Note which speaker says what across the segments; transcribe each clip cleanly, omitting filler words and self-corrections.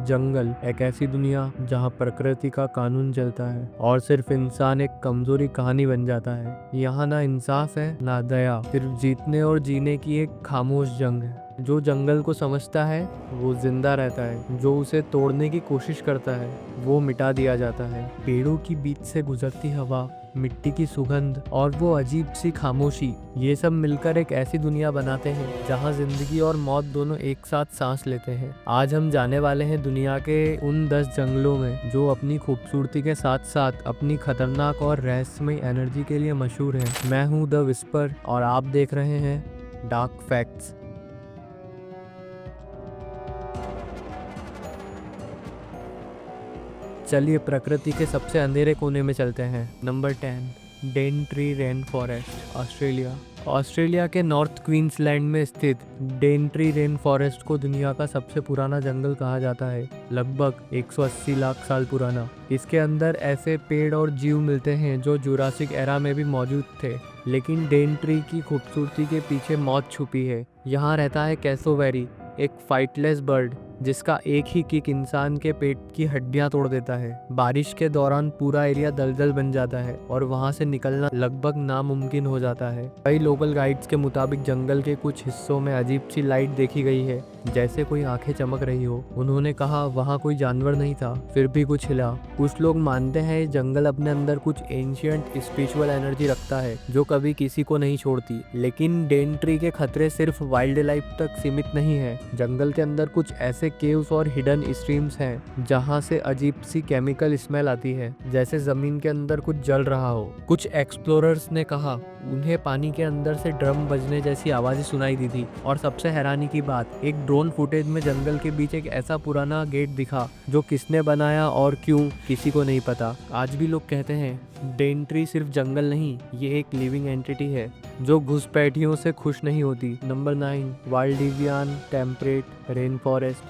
Speaker 1: जंगल एक ऐसी दुनिया जहाँ प्रकृति का कानून चलता है और सिर्फ इंसान एक कमजोरी कहानी बन जाता है। यहाँ ना इंसाफ है ना दया, सिर्फ जीतने और जीने की एक खामोश जंग है। जो जंगल को समझता है वो जिंदा रहता है, जो उसे तोड़ने की कोशिश करता है वो मिटा दिया जाता है। पेड़ों की बीच से गुजरती हवा, मिट्टी की सुगंध और वो अजीब सी खामोशी, ये सब मिलकर एक ऐसी दुनिया बनाते हैं जहाँ जिंदगी और मौत दोनों एक साथ सांस लेते हैं। आज हम जाने वाले हैं दुनिया के उन 10 जंगलों में जो अपनी खूबसूरती के साथ साथ अपनी खतरनाक और रहस्यमय एनर्जी के लिए मशहूर हैं। मैं हूँ द विस्पर और आप देख रहे हैं डार्क फैक्ट्स। चलिए प्रकृति के सबसे अंधेरे कोने में चलते हैं। Number 10, Daintree rain forest, Australia. Australia के नॉर्थ क्वींसलैंड में स्थित डेनट्री रेन फॉरेस्ट को दुनिया का सबसे पुराना जंगल कहा जाता है, लगभग 180 लाख साल पुराना। इसके अंदर ऐसे पेड़ और जीव मिलते हैं जो जुरासिक एरा में भी मौजूद थे, लेकिन डेनट्री की खूबसूरती के पीछे मौत छुपी है। यहाँ रहता है कैसोवेरी, एक फाइटलेस बर्ड जिसका एक ही किक इंसान के पेट की हड्डियां तोड़ देता है। बारिश के दौरान पूरा एरिया दलदल बन जाता है और वहां से निकलना लगभग नामुमकिन हो जाता है। कई लोकल गाइड्स के मुताबिक जंगल के कुछ हिस्सों में अजीब सी लाइट देखी गई है, जैसे कोई आंखें चमक रही हो। उन्होंने कहा वहाँ कोई जानवर नहीं था, फिर भी कुछ हिला। कुछ लोग मानते हैं जंगल अपने अंदर कुछ एंशिएंट स्पिरिचुअल एनर्जी रखता है जो कभी किसी को नहीं छोड़ती। लेकिन डेनट्री के खतरे सिर्फ वाइल्ड लाइफ तक सीमित नहीं है। जंगल के अंदर कुछ ऐसे केव्स और हिडन स्ट्रीम्स हैं जहां से अजीब सी केमिकल स्मेल आती है, जैसे जमीन के अंदर कुछ जल रहा हो। कुछ एक्सप्लोरर्स ने कहा उन्हें पानी के अंदर से ड्रम बजने जैसी आवाजें सुनाई दी थी। और सबसे हैरानी की बात, एक ड्रोन फुटेज में जंगल के बीच एक ऐसा पुराना गेट दिखा जो किसने बनाया और क्यों किसी को नहीं पता। आज भी लोग कहते हैं डेनट्री सिर्फ जंगल नहीं, ये एक लिविंग एंटिटी है जो घुसपैठियों से खुश नहीं होती। नंबर 9, वाल्डिवियन टेम्परेट रेन फॉरेस्ट,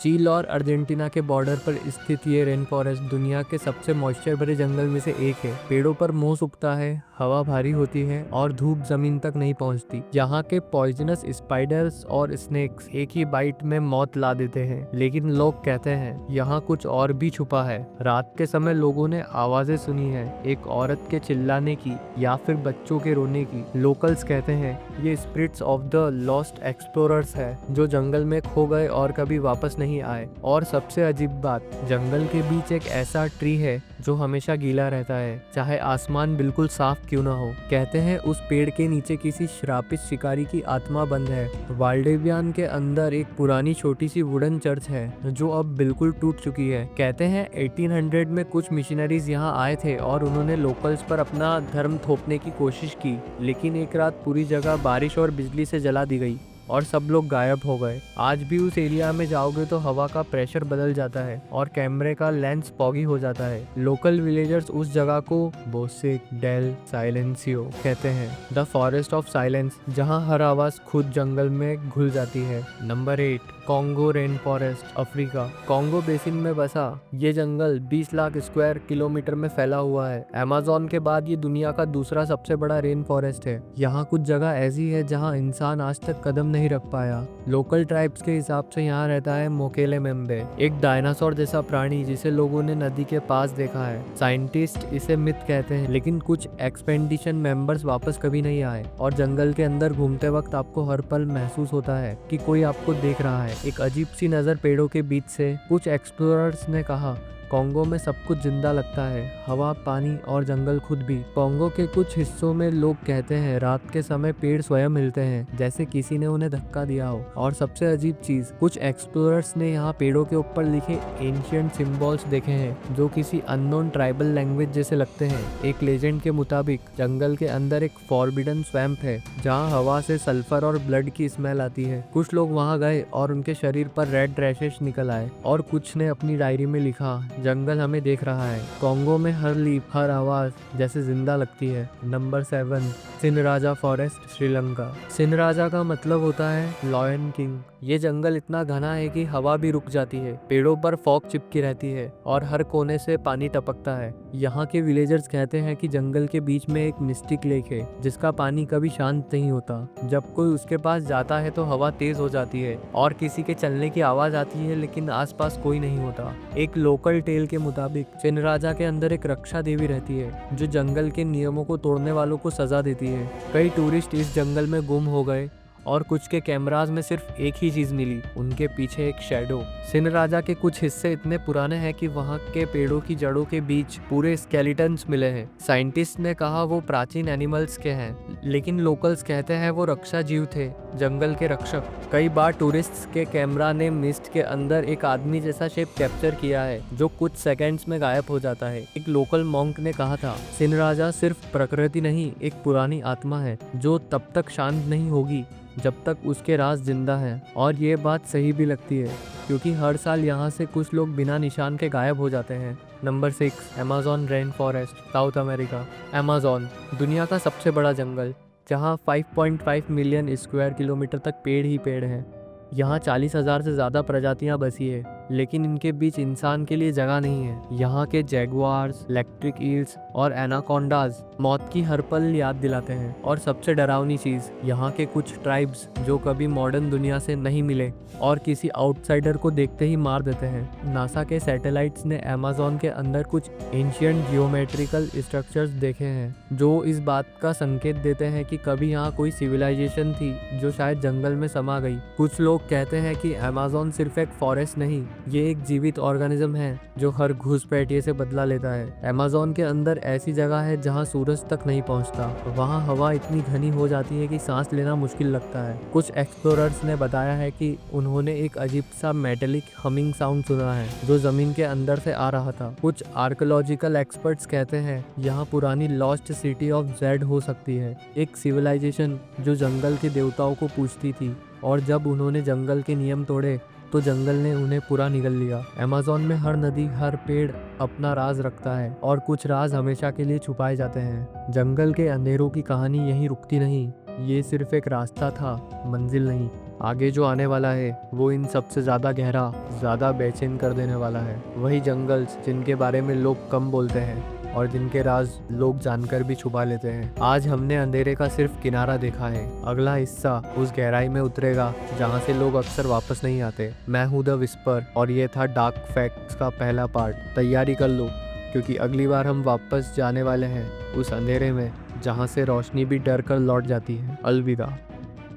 Speaker 1: चील और अर्जेंटीना के बॉर्डर पर स्थित ये रेन फॉरेस्ट दुनिया के सबसे मॉइस्चर भरे जंगल में से एक है। पेड़ों पर मोस उगता है, हवा भारी होती है और धूप जमीन तक नहीं पहुंचती। यहाँ के पॉइजनस स्पाइडर्स और स्नेक्स एक ही बाइट में मौत ला देते हैं। लेकिन लोग कहते हैं यहाँ कुछ और भी छुपा है। रात के समय लोगों ने आवाजें सुनी है, एक औरत के चिल्लाने की या फिर बच्चों के रोने की। लोकल्स कहते हैं ये spirits of the lost explorers है जो जंगल में खो गए और कभी वापस नहीं आए। और सबसे अजीब बात, जंगल के बीच एक ऐसा ट्री है जो हमेशा गीला रहता है, चाहे आसमान बिल्कुल साफ क्यों ना हो। कहते हैं उस पेड़ के नीचे किसी श्रापित शिकारी की आत्मा बंद है। वाल्डिवियन के अंदर एक पुरानी छोटी सी वुडन चर्च है जो अब बिल्कुल टूट चुकी है। कहते हैं 1800 में कुछ मिशनरीज यहाँ आए थे और उन्होंने लोकल्स पर अपना धर्म थोपने की कोशिश की, लेकिन एक रात पूरी जगह बारिश और बिजली से जला दी गई और सब लोग गायब हो गए। आज भी उस एरिया में जाओगे तो हवा का प्रेशर बदल जाता है और कैमरे का लेंस पॉगी हो जाता है। लोकल विलेजर्स उस जगह को बोसिक डेल साइलेंसियो कहते हैं, द फॉरेस्ट ऑफ साइलेंस, जहां हर आवाज खुद जंगल में घुल जाती है। Number 8, Congo rain forest, Africa. Congo basin में बसा ये जंगल 20 लाख स्क्वायर किलोमीटर में फैला हुआ है। अमेज़न के बाद ये दुनिया का दूसरा सबसे बड़ा रेन फॉरेस्ट है। यहाँ कुछ जगह ऐसी है जहाँ इंसान आज तक कदम नहीं रख पाया। लोकल ट्राइब्स के हिसाब से यहाँ रहता है मोकेले मेम्बे, एक डायनासोर जैसा प्राणी जिसे लोगों ने नदी के पास देखा है। साइंटिस्ट इसे मिथ कहते हैं, लेकिन कुछ एक्सपेडिशन मेंबर्स वापस कभी नहीं आए। और जंगल के अंदर घूमते वक्त आपको हर पल महसूस होता है कि कोई आपको देख रहा है, एक अजीब सी नजर पेड़ों के बीच से। कुछ एक्सप्लोरर्स ने कहा कॉन्गो में सब कुछ जिंदा लगता है, हवा, पानी और जंगल खुद भी। कॉन्गो के कुछ हिस्सों में लोग कहते हैं रात के समय पेड़ स्वयं हिलते हैं, जैसे किसी ने उन्हें धक्का दिया हो। और सबसे अजीब चीज, कुछ एक्सप्लोरर्स ने यहाँ पेड़ों के ऊपर लिखे एंशिएंट सिंबल्स देखे हैं जो किसी अननोन ट्राइबल लैंग्वेज जैसे लगते हैं। एक लेजेंड के मुताबिक जंगल के अंदर एक फॉरबिडन स्वैम्प है जहाँ हवा से सल्फर और ब्लड की स्मेल आती है। कुछ लोग वहाँ गए और उनके शरीर पर रेड रैशेस निकल आए और कुछ ने अपनी डायरी में लिखा जंगल हमें देख रहा है। कॉन्गो में हर लीफ, हर आवाज जैसे जिंदा लगती है। Number 7, Sinharaja forest, Sri Lanka. सिनराजा का मतलब होता है लॉयन किंग। ये जंगल इतना घना है कि हवा भी रुक जाती है, पेड़ों पर फॉग चिपकी रहती है और हर कोने से पानी टपकता है। यहाँ के विलेजर्स कहते हैं कि जंगल के बीच में एक मिस्टिक लेक है जिसका पानी कभी शांत नहीं होता। जब कोई उसके पास जाता है तो हवा तेज हो जाती है और किसी के चलने की आवाज आती है, लेकिन आसपास कोई नहीं होता। एक लोकल टेल के मुताबिक सिनराजा के अंदर एक रक्षा देवी रहती है जो जंगल के नियमों को तोड़ने वालों को सजा देती है। कई टूरिस्ट इस जंगल में गुम हो गए और कुछ के कैमरास में सिर्फ एक ही चीज मिली, उनके पीछे एक शैडो। सिनराजा के कुछ हिस्से इतने पुराने हैं कि वहाँ के पेड़ों की जड़ों के बीच पूरे स्केलेटन्स मिले हैं। साइंटिस्ट ने कहा वो प्राचीन एनिमल्स के हैं, लेकिन लोकल्स कहते हैं वो रक्षा जीव थे, जंगल के रक्षक। कई बार टूरिस्ट्स के कैमरा ने मिस्ट के अंदर एक आदमी जैसा शेप कैप्चर किया है जो कुछ सेकंड्स में गायब हो जाता है। एक लोकल मॉन्क ने कहा था, सिनराजा सिर्फ प्रकृति नहीं, एक पुरानी आत्मा है जो तब तक शांत नहीं होगी जब तक उसके राज जिंदा है। और ये बात सही भी लगती है क्योंकि हर साल यहाँ से कुछ लोग बिना निशान के गायब हो जाते हैं। Number 6, Amazon rain forest, south America. Amazon दुनिया का सबसे बड़ा जंगल, जहाँ 5.5 मिलियन स्क्वायर किलोमीटर तक पेड़ ही पेड़ हैं। यहाँ 40,000 से ज़्यादा प्रजातियाँ बसी है, लेकिन इनके बीच इंसान के लिए जगह नहीं है। यहाँ के जैगुआर्स, इलेक्ट्रिक ईल्स और एनाकोंडाज मौत की हर पल याद दिलाते हैं। और सबसे डरावनी चीज़, यहाँ के कुछ ट्राइब्स जो कभी मॉडर्न दुनिया से नहीं मिले और किसी आउटसाइडर को देखते ही मार देते हैं। नासा के सैटेलाइट्स ने अमेज़न के अंदर कुछ एंशिएंट जियोमेट्रिकल स्ट्रक्चर्स देखे हैं जो इस बात का संकेत देते हैं कि कभी यहाँ कोई सिविलाइजेशन थी जो शायद जंगल में समा गई। कुछ लोग कहते हैं कि अमेज़न सिर्फ एक फॉरेस्ट नहीं, ये एक जीवित ऑर्गेनिज्म है जो हर घुसपैठिए से बदला लेता है। अमेज़न के अंदर ऐसी जगह है जहाँ सूरज तक नहीं पहुँचता। वहाँ हवा इतनी घनी हो जाती है कि सांस लेना मुश्किल लगता है। कुछ एक्सप्लोरर्स ने बताया है कि उन्होंने एक अजीब सा मेटेलिक हमिंग साउंड सुना है जो जमीन के अंदर से आ रहा था। कुछ आर्कियोलॉजिकल एक्सपर्ट्स कहते हैं यहाँ पुरानी लॉस्ट सिटी ऑफ जेड हो सकती है, एक सिविलाइजेशन जो जंगल के देवताओं को पूजती थी और जब उन्होंने जंगल के नियम तोड़े तो जंगल ने उन्हें पूरा निगल लिया। अमेज़न में हर नदी, हर पेड़ अपना राज रखता है और कुछ राज हमेशा के लिए छुपाए जाते हैं। जंगल के अंधेरों की कहानी यहीं रुकती नहीं, ये सिर्फ एक रास्ता था, मंजिल नहीं। आगे जो आने वाला है वो इन सबसे ज़्यादा गहरा, ज़्यादा बेचैन कर देने वाला है। वही जंगल्स जिनके बारे में लोग कम बोलते हैं और जिनके राज लोग जानकर भी छुपा लेते हैं। आज हमने अंधेरे का सिर्फ किनारा देखा है, अगला हिस्सा उस गहराई में उतरेगा जहाँ से लोग अक्सर वापस नहीं आते। मैं हूँ द विस्पर और ये था डार्क फैक्ट्स का पहला पार्ट। तैयारी कर लो क्योंकि अगली बार हम वापस जाने वाले हैं उस अंधेरे में जहाँ से रोशनी भी डर कर लौट जाती है। अलविदा।